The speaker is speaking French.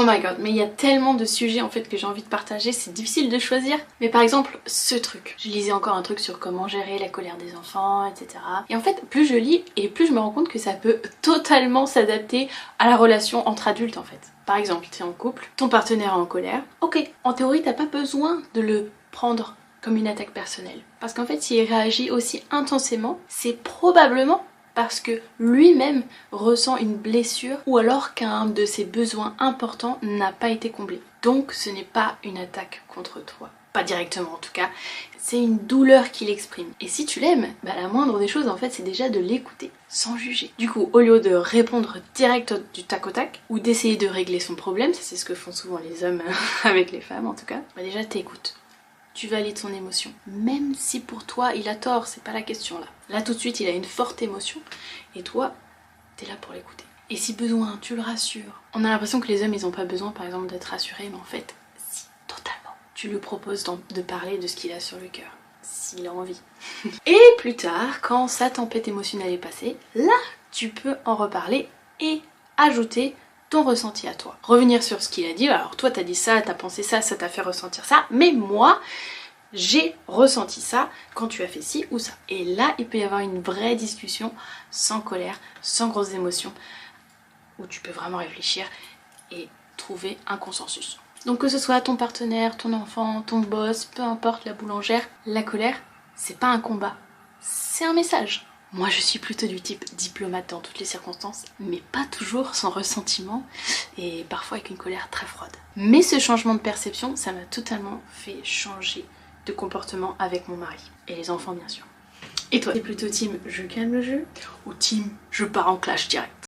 Oh my god, mais il y a tellement de sujets en fait que j'ai envie de partager, c'est difficile de choisir. Mais par exemple, ce truc. Je lisais encore un truc sur comment gérer la colère des enfants, etc. Et en fait, plus je lis et plus je me rends compte que ça peut totalement s'adapter à la relation entre adultes en fait. Par exemple, t'es en couple, ton partenaire est en colère. Ok, en théorie, t'as pas besoin de le prendre comme une attaque personnelle. Parce qu'en fait, s'il réagit aussi intensément, c'est probablement parce que lui-même ressent une blessure ou alors qu'un de ses besoins importants n'a pas été comblé. Donc ce n'est pas une attaque contre toi. Pas directement en tout cas, c'est une douleur qu'il exprime. Et si tu l'aimes, bah la moindre des choses en fait c'est déjà de l'écouter, sans juger. Du coup, au lieu de répondre direct du tac au tac, ou d'essayer de régler son problème, ça c'est ce que font souvent les hommes avec les femmes en tout cas, bah déjà t'écoutes. Tu valides son émotion. Même si pour toi il a tort, c'est pas la question là. Là tout de suite il a une forte émotion et toi t'es là pour l'écouter. Et si besoin, tu le rassures. On a l'impression que les hommes ils ont pas besoin par exemple d'être rassurés, mais en fait si, totalement. Tu lui proposes de parler de ce qu'il a sur le cœur, s'il a envie. Et plus tard, quand sa tempête émotionnelle est passée, là tu peux en reparler et ajouter ton ressenti à toi. Revenir sur ce qu'il a dit, alors toi t'as dit ça, t'as pensé ça, ça t'a fait ressentir ça, mais moi j'ai ressenti ça quand tu as fait ci ou ça. Et là il peut y avoir une vraie discussion sans colère, sans grosses émotions, où tu peux vraiment réfléchir et trouver un consensus. Donc que ce soit ton partenaire, ton enfant, ton boss, peu importe, la boulangère, la colère, c'est pas un combat, c'est un message. Moi je suis plutôt du type diplomate dans toutes les circonstances, mais pas toujours sans ressentiment et parfois avec une colère très froide. Mais ce changement de perception, ça m'a totalement fait changer de comportement avec mon mari et les enfants bien sûr. Et toi, t'es plutôt team je calme le jeu ou team je pars en clash direct?